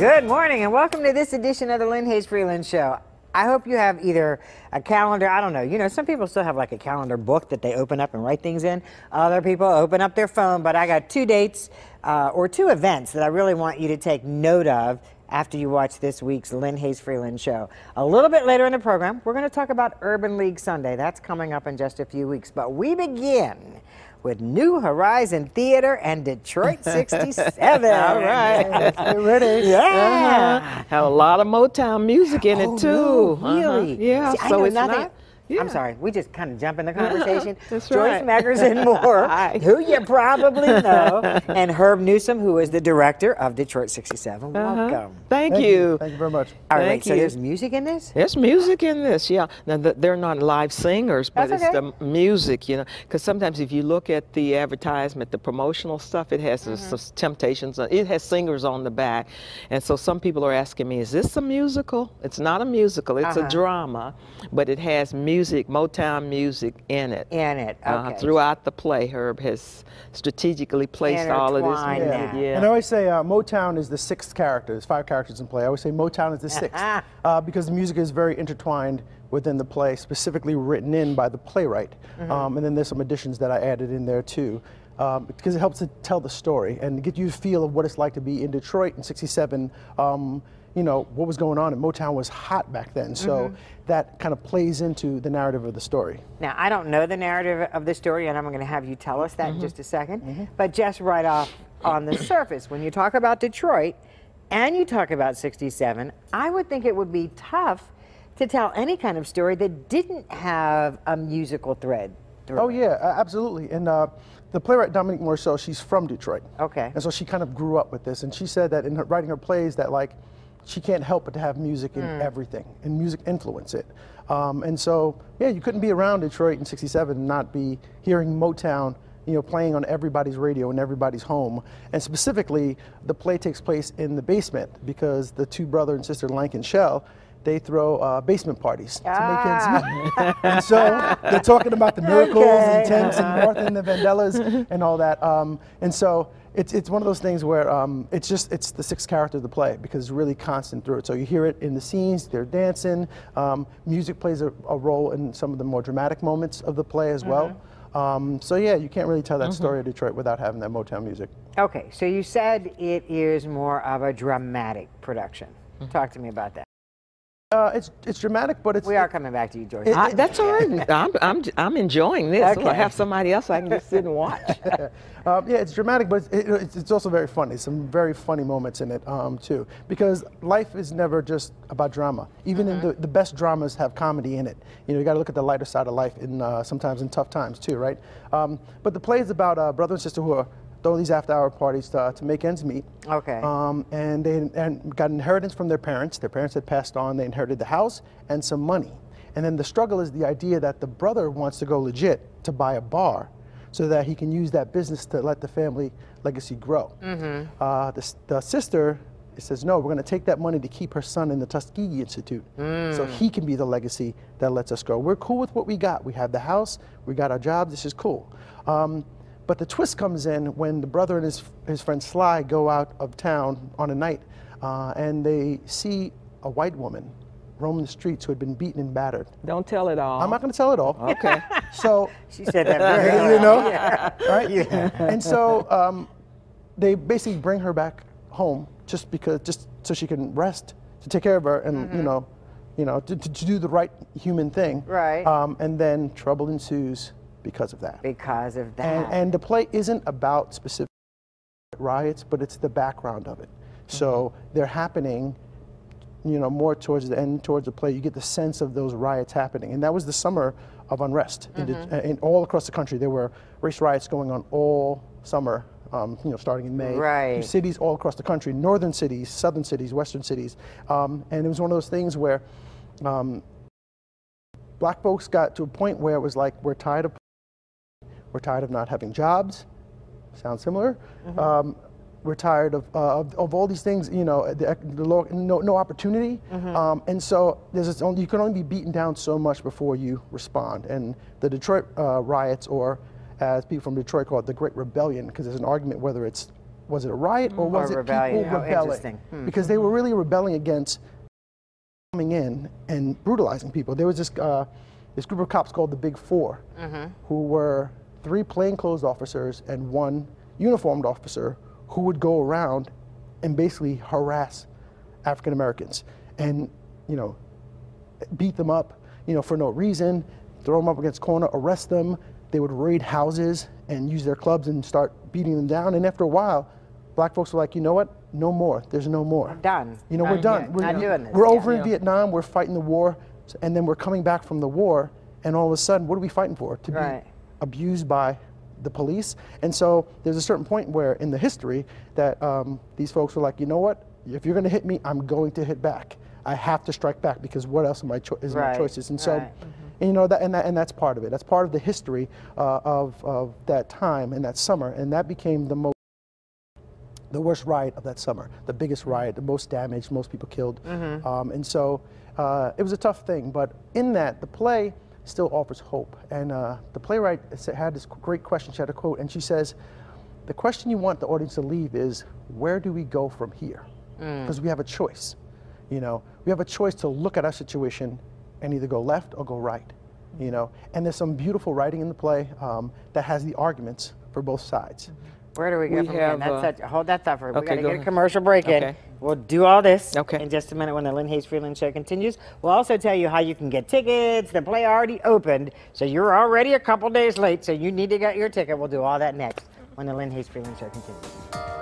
Good morning and welcome to this edition of the Lynne Hayes-Freeland Show. I hope you have either a calendar, I don't know, you know, some people still have like a calendar book that they open up and write things in. Other people open up their phone, but I got two dates or two events that I really want you to take note of after you watch this week's Lynne Hayes-Freeland Show. A little bit later in the program, we're going to talk about Urban League Sunday. That's coming up in just a few weeks, but we begin with New Horizon Theater and Detroit 67. All right. Get ready. Yeah. Have a lot of Motown music in it, too. No, really? Yeah, See, so it's nothing. not... Yeah. I'm sorry, we just kind of jump in the conversation. That's Joyce right. Meggers and more, who you probably know, and Herb Newsom, who is the director of Detroit 67. Welcome. Thank you. Thank you very much. All right, Thank so you. there's music in this? There's music in this, yeah. Now, they're not live singers, but That's it's okay. the music, you know. Because sometimes if you look at the advertisement, the promotional stuff, it has some Temptations. It has singers on the back. And so some people are asking me, is this a musical? It's not a musical. It's a drama, but it has music, Motown music in it. Okay. Throughout the play, Herb has strategically placed all of this Intertwined music. that. Yeah. And I always say Motown is the sixth character. There's 5 characters in play. I always say Motown is the sixth because the music is very intertwined within the play, specifically written in by the playwright. And then there's some additions that I added in there too. Because it helps to tell the story and get you a feel of what it's like to be in Detroit in '67. You know, what was going on, and Motown was hot back then. So that kind of plays into the narrative of the story. Now, I don't know the narrative of the story, and I'm going to have you tell us that in just a second. But just right off on the surface, when you talk about Detroit and you talk about '67, I would think it would be tough to tell any kind of story that didn't have a musical thread through Oh it. yeah, absolutely. And the playwright Dominique Morceau, she's from Detroit. Okay. And so she kind of grew up with this, and she said that in writing her plays that like she can't help but to have music in everything, and music influence it. And so yeah, you couldn't be around Detroit in '67 and not be hearing Motown, you know, playing on everybody's radio in everybody's home. And specifically, the play takes place in the basement because the two brother and sister Lank and Shell, they throw basement parties to make ends meet. And so they're talking about the Miracles and Temps and Martha and the Vandellas and all that. And so it's one of those things where it's the sixth character of the play because it's really constant through it. So you hear it in the scenes, they're dancing. Music plays a role in some of the more dramatic moments of the play as well. So yeah, you can't really tell that story of Detroit without having that Motown music. Okay, so you said it is more of a dramatic production. Talk to me about that. It's dramatic, but We are coming back to you, George. That's all right. I'm enjoying this. Okay. I have somebody else I can just sit and watch. Yeah, it's dramatic, but it's also very funny. Some very funny moments in it too, because life is never just about drama. Even in the best dramas have comedy in it. You know, you got to look at the lighter side of life in sometimes in tough times too, right? But the play is about a brother and sister who are throwing these after-hour parties to make ends meet. Okay. And they got inheritance from their parents. Their parents had passed on. They inherited the house and some money. And then the struggle is the idea that the brother wants to go legit to buy a bar so that he can use that business to let the family legacy grow. The sister says, no, we're going to take that money to keep her son in the Tuskegee Institute so he can be the legacy that lets us grow. We're cool with what we got. We have the house. We got our jobs. This is cool. But the twist comes in when the brother and his friend Sly go out of town on a night and they see a white woman roaming the streets who had been beaten and battered. Don't tell it all. I'm not going to tell it all. Okay. So She said that very well. you know, Yeah. right? Yeah. And so they basically bring her back home just so she can rest, to take care of her, and to do the right human thing. Right. And then trouble ensues because of that. Because of that. And the play isn't about specific riots, but it's the background of it. So they're happening, you know, more towards the end, towards the play. You get the sense of those riots happening. And that was the summer of unrest. In all across the country, there were race riots going on all summer, starting in May. Right. In cities all across the country, northern cities, southern cities, western cities. And it was one of those things where black folks got to a point where it was like, we're tired of not having jobs. Sounds similar. We're tired of all these things, you know, no opportunity. And so you can only be beaten down so much before you respond. And the Detroit riots, or as people from Detroit call it, the Great Rebellion, because there's an argument whether it's was it a riot or was it rebellion. people rebelling? Interesting. Because they were really rebelling against coming in and brutalizing people. There was this group of cops called the Big Four, who were 3 plainclothes officers and 1 uniformed officer who would go around and basically harass African Americans and, you know, beat them up, you know, for no reason, throw them up against corner, arrest them. They would raid houses and use their clubs and start beating them down. And after a while, black folks were like, you know what? No more. There's no more. We're done. You know, we're done. Not doing this. We're over in Vietnam. We're fighting the war, and then we're coming back from the war, and all of a sudden, what are we fighting for? To be abused by the police. And so there's a certain point where in the history that these folks were like, you know what? If you're going to hit me, I'm going to hit back. I have to strike back because what else my choices? And so, and you know, and that's part of it. That's part of the history of that time and that summer, and that became the worst riot of that summer, the biggest riot, the most damage, most people killed. And so it was a tough thing, but in that, the play still offers hope. And the playwright had this great question. She had a quote, and she says, the question you want the audience to leave is, where do we go from here? Because we have a choice. You know, we have a choice to look at our situation and either go left or go right. You know, and there's some beautiful writing in the play that has the arguments for both sides. Where do we go from here? Hold that thought for a minute. We got to get a commercial break in. We'll do all this in just a minute when the Lynne Hayes-Freeland show continues. We'll also tell you how you can get tickets. The play already opened, so you're already a couple days late, so you need to get your ticket. We'll do all that next when the Lynne Hayes-Freeland show continues.